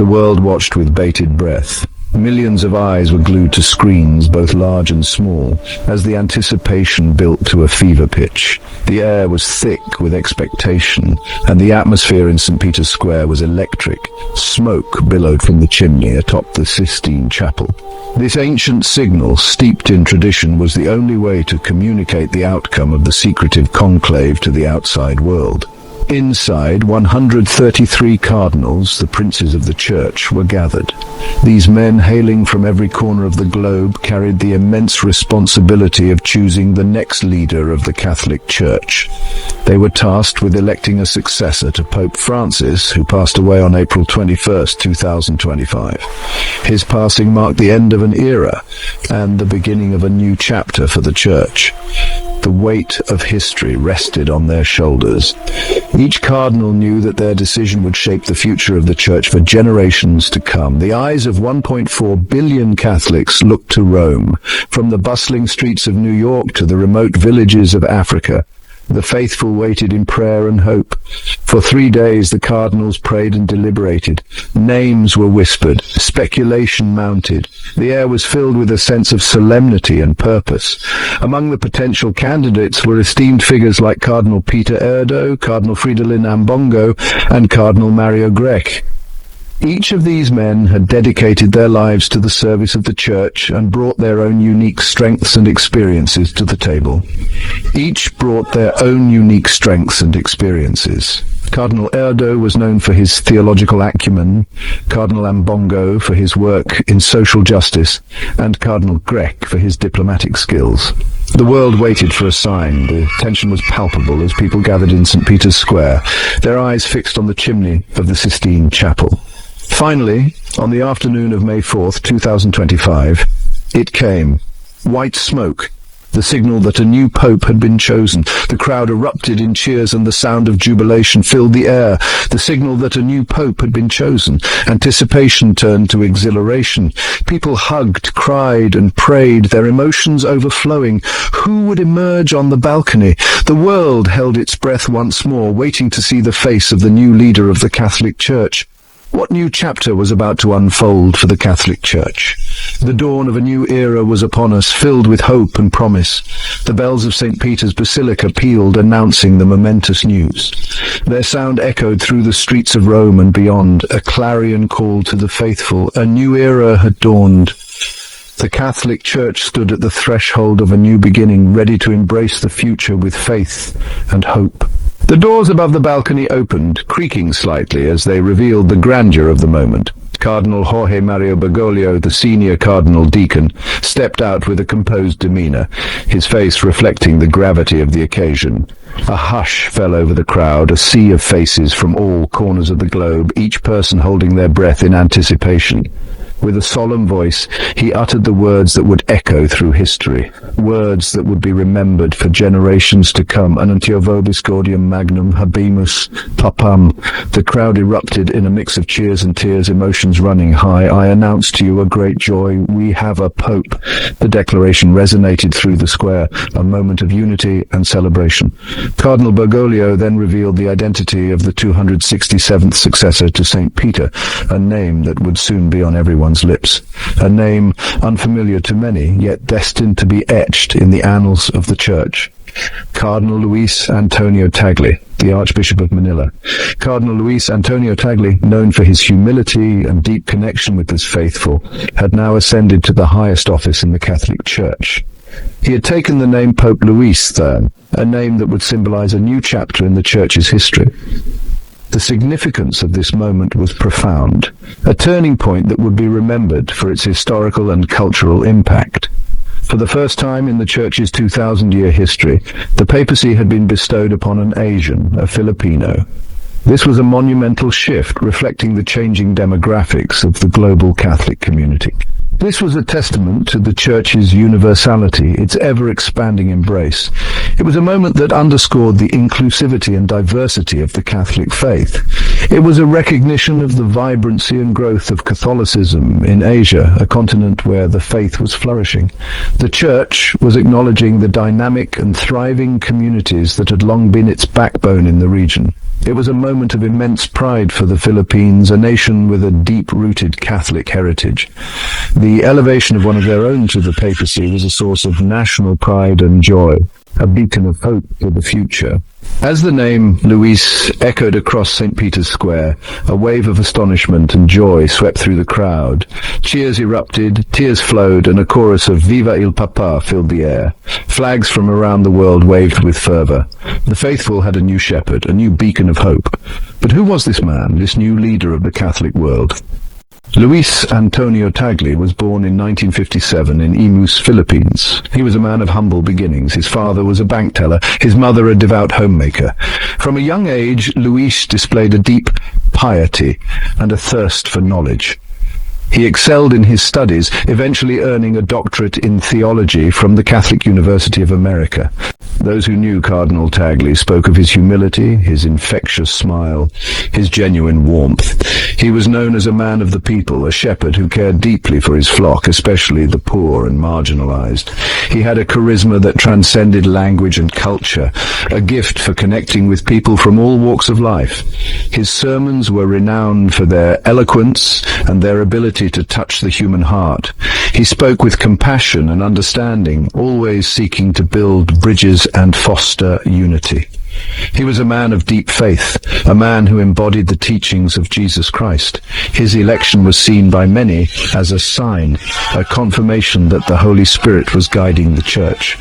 The world watched with bated breath. Millions of eyes were glued to screens, both large and small, as the anticipation built to a fever pitch. The air was thick with expectation, and the atmosphere in St. Peter's Square was electric. Smoke billowed from the chimney atop the Sistine Chapel. This ancient signal, steeped in tradition, was the only way to communicate the outcome of the secretive conclave to the outside world. Inside, 133 cardinals, the princes of the church, were gathered. These men, hailing from every corner of the globe, carried the immense responsibility of choosing the next leader of the Catholic Church. They were tasked with electing a successor to Pope Francis, who passed away on April 21, 2025. His passing marked the end of an era and the beginning of a new chapter for the Church. The weight of history rested on their shoulders. Each cardinal knew that their decision would shape the future of the Church for generations to come. The eyes of 1.4 billion Catholics looked to Rome, from the bustling streets of New York to the remote villages of Africa. The faithful waited in prayer and hope. For 3 days the cardinals prayed and deliberated. Names were whispered, speculation mounted. The air was filled with a sense of solemnity and purpose. Among the potential candidates were esteemed figures like Cardinal Peter Erdo, Cardinal Fridolin Ambongo, and Cardinal Mario Grech. Each of these men had dedicated their lives to the service of the Church and brought their own unique strengths and experiences to the table. Cardinal Erdo was known for his theological acumen, Cardinal Ambongo for his work in social justice, and Cardinal Grech for his diplomatic skills. The world waited for a sign. The tension was palpable as people gathered in St. Peter's Square, their eyes fixed on the chimney of the Sistine Chapel. Finally, on the afternoon of May 4th, 2025, it came. White smoke, the signal that a new pope had been chosen. The crowd erupted in cheers and the sound of jubilation filled the air. The signal that a new pope had been chosen. Anticipation turned to exhilaration. People hugged, cried, and prayed, their emotions overflowing. Who would emerge on the balcony? The world held its breath once more, waiting to see the face of the new leader of the Catholic Church. What new chapter was about to unfold for the Catholic Church? The dawn of a new era was upon us, filled with hope and promise. The bells of St. Peter's Basilica pealed, announcing the momentous news. Their sound echoed through the streets of Rome and beyond, a clarion call to the faithful. A new era had dawned. The Catholic Church stood at the threshold of a new beginning, ready to embrace the future with faith and hope. The doors above the balcony opened, creaking slightly as they revealed the grandeur of the moment. Cardinal Jorge Mario Bergoglio, the senior cardinal deacon, stepped out with a composed demeanor, his face reflecting the gravity of the occasion. A hush fell over the crowd, a sea of faces from all corners of the globe, each person holding their breath in anticipation. With a solemn voice, he uttered the words that would echo through history, words that would be remembered for generations to come. Annuntio vobis gaudium magnum habemus papam. The crowd erupted in a mix of cheers and tears, emotions running high. I announce to you a great joy. We have a pope. The declaration resonated through the square, a moment of unity and celebration. Cardinal Bergoglio then revealed the identity of the 267th successor to St. Peter, a name that would soon be on everyone's lips, a name unfamiliar to many, yet destined to be etched in the annals of the Church. Cardinal Luis Antonio Tagle, the Archbishop of Manila. Cardinal Luis Antonio Tagle, known for his humility and deep connection with his faithful, had now ascended to the highest office in the Catholic Church. He had taken the name Pope Louis III, a name that would symbolize a new chapter in the Church's history. The significance of this moment was profound, a turning point that would be remembered for its historical and cultural impact. For the first time in the Church's 2,000-year history, the papacy had been bestowed upon an Asian, a Filipino. This was a monumental shift, reflecting the changing demographics of the global Catholic community. This was a testament to the Church's universality, its ever-expanding embrace. It was a moment that underscored the inclusivity and diversity of the Catholic faith. It was a recognition of the vibrancy and growth of Catholicism in Asia, a continent where the faith was flourishing. The Church was acknowledging the dynamic and thriving communities that had long been its backbone in the region. It was a moment of immense pride for the Philippines, a nation with a deep-rooted Catholic heritage. The elevation of one of their own to the papacy was a source of national pride and joy, a beacon of hope for the future. As the name Luis echoed across St. Peter's Square, a wave of astonishment and joy swept through the crowd. Cheers erupted, tears flowed, and a chorus of Viva il Papa filled the air. Flags from around the world waved with fervor. The faithful had a new shepherd, a new beacon of hope. But who was this man, this new leader of the Catholic world? Luis Antonio Tagle was born in 1957 in Imus, Philippines. He was a man of humble beginnings. His father was a bank teller, his mother a devout homemaker. From a young age, Luis displayed a deep piety and a thirst for knowledge. He excelled in his studies, eventually earning a doctorate in theology from the Catholic University of America. Those who knew Cardinal Tagle spoke of his humility, his infectious smile, his genuine warmth. He was known as a man of the people, a shepherd who cared deeply for his flock, especially the poor and marginalized. He had a charisma that transcended language and culture, a gift for connecting with people from all walks of life. His sermons were renowned for their eloquence and their ability to touch the human heart. He spoke with compassion and understanding, always seeking to build bridges and foster unity. He was a man of deep faith, a man who embodied the teachings of Jesus Christ. His election was seen by many as a sign, a confirmation that the Holy Spirit was guiding the Church.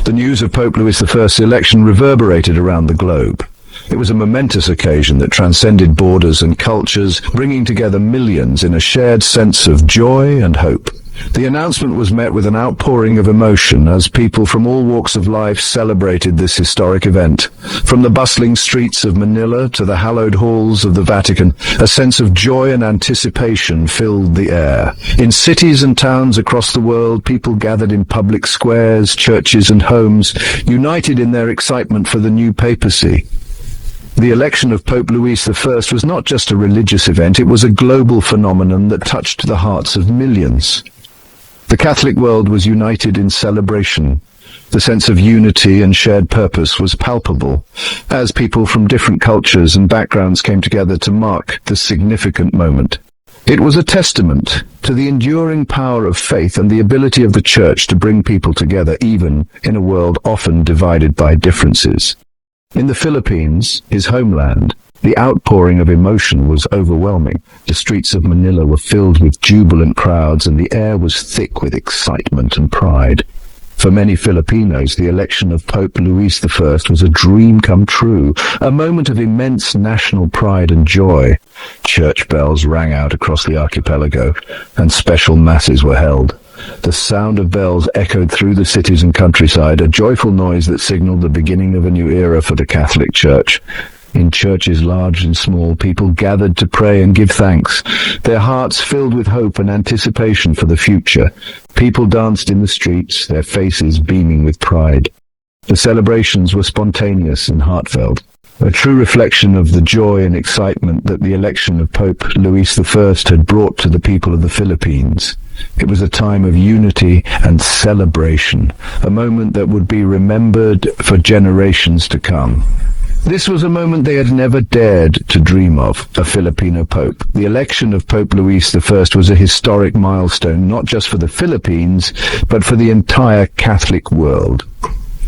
The news of Pope Louis I's election reverberated around the globe. It was a momentous occasion that transcended borders and cultures, bringing together millions in a shared sense of joy and hope. The announcement was met with an outpouring of emotion as people from all walks of life celebrated this historic event. From the bustling streets of Manila to the hallowed halls of the Vatican, a sense of joy and anticipation filled the air. In cities and towns across the world, people gathered in public squares, churches and homes, united in their excitement for the new papacy. The election of Pope Louis I was not just a religious event, it was a global phenomenon that touched the hearts of millions. The Catholic world was united in celebration. The sense of unity and shared purpose was palpable, as people from different cultures and backgrounds came together to mark this significant moment. It was a testament to the enduring power of faith and the ability of the Church to bring people together, even in a world often divided by differences. In the Philippines, his homeland, the outpouring of emotion was overwhelming. The streets of Manila were filled with jubilant crowds, and the air was thick with excitement and pride. For many Filipinos, the election of Pope Louis I was a dream come true, a moment of immense national pride and joy. Church bells rang out across the archipelago, and special masses were held. The sound of bells echoed through the cities and countryside, a joyful noise that signaled the beginning of a new era for the Catholic Church. In churches large and small, people gathered to pray and give thanks, their hearts filled with hope and anticipation for the future. People danced in the streets, their faces beaming with pride. The celebrations were spontaneous and heartfelt, a true reflection of the joy and excitement that the election of Pope Louis I had brought to the people of the Philippines. It was a time of unity and celebration, a moment that would be remembered for generations to come. This was a moment they had never dared to dream of, a Filipino pope. The election of Pope Louis I was a historic milestone, not just for the Philippines, but for the entire Catholic world.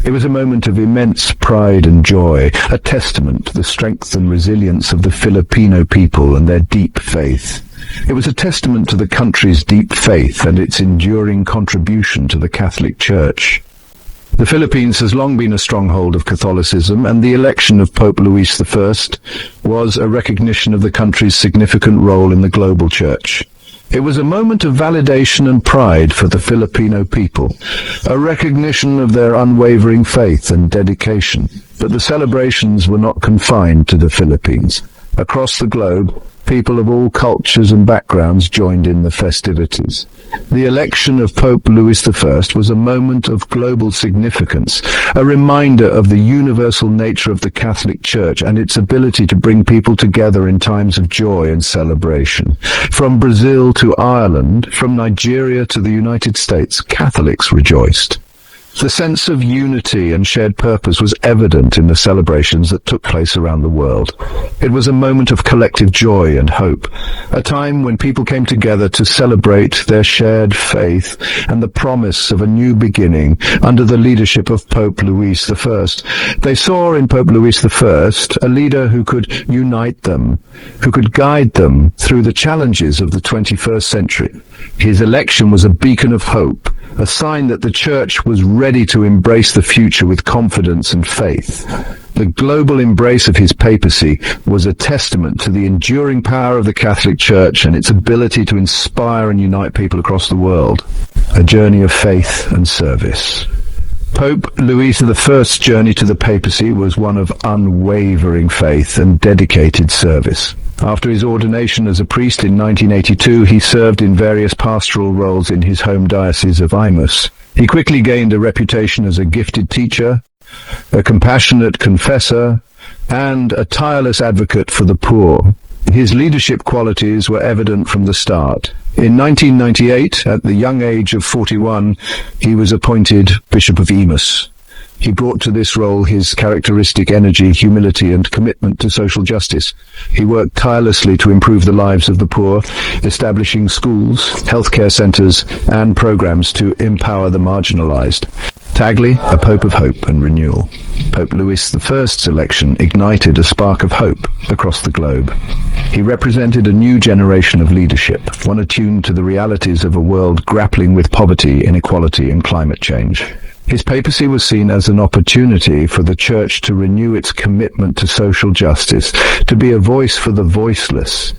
It was a moment of immense pride and joy, a testament to the strength and resilience of the Filipino people and their deep faith. It was a testament to the country's deep faith and its enduring contribution to the Catholic Church. The Philippines has long been a stronghold of Catholicism, and the election of Pope Louis I was a recognition of the country's significant role in the global Church. It was a moment of validation and pride for the Filipino people, a recognition of their unwavering faith and dedication. But the celebrations were not confined to the Philippines. Across the globe, people of all cultures and backgrounds joined in the festivities. The election of Pope Louis I was a moment of global significance, a reminder of the universal nature of the Catholic Church and its ability to bring people together in times of joy and celebration. From Brazil to Ireland, from Nigeria to the United States, Catholics rejoiced. The sense of unity and shared purpose was evident in the celebrations that took place around the world. It was a moment of collective joy and hope, a time when people came together to celebrate their shared faith and the promise of a new beginning under the leadership of Pope Louis I. They saw in Pope Louis I a leader who could unite them, who could guide them through the challenges of the 21st century. His election was a beacon of hope, a sign that the Church was ready to embrace the future with confidence and faith. The global embrace of his papacy was a testament to the enduring power of the Catholic Church and its ability to inspire and unite people across the world. A journey of faith and service. Pope Louis I's journey to the papacy was one of unwavering faith and dedicated service. After his ordination as a priest in 1982, he served in various pastoral roles in his home diocese of Imus. He quickly gained a reputation as a gifted teacher, a compassionate confessor, and a tireless advocate for the poor. His leadership qualities were evident from the start. In 1998, at the young age of 41, he was appointed Bishop of Imus. He brought to this role his characteristic energy, humility, and commitment to social justice. He worked tirelessly to improve the lives of the poor, establishing schools, healthcare centers, and programs to empower the marginalized. Tagley, a pope of hope and renewal. Pope Louis I's election ignited a spark of hope across the globe. He represented a new generation of leadership, one attuned to the realities of a world grappling with poverty, inequality, and climate change. His papacy was seen as an opportunity for the Church to renew its commitment to social justice, to be a voice for the voiceless.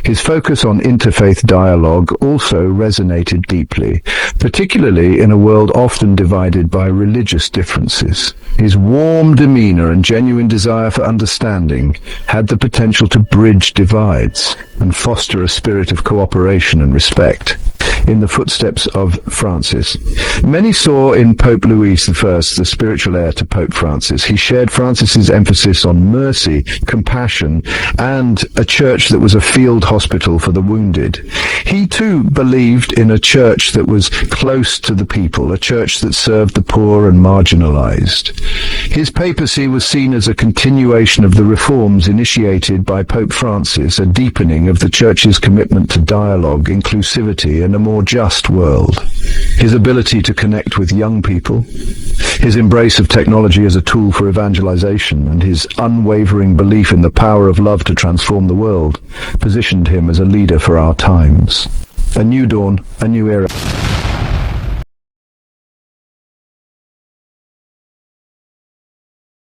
His focus on interfaith dialogue also resonated deeply, particularly in a world often divided by religious differences. His warm demeanor and genuine desire for understanding had the potential to bridge divides and foster a spirit of cooperation and respect. In the footsteps of Francis, many saw in Pope Louis I the spiritual heir to Pope Francis. He shared Francis's emphasis on mercy, compassion, and a church that was a field hospital for the wounded. He too believed in a church that was close to the people, a church that served the poor and marginalized. His papacy was seen as a continuation of the reforms initiated by Pope Francis, a deepening of the Church's commitment to dialogue, inclusivity, and a more just world. His ability to connect with young people, his embrace of technology as a tool for evangelization, and his unwavering belief in the power of love to transform the world positioned him as a leader for our times. A new dawn, a new era.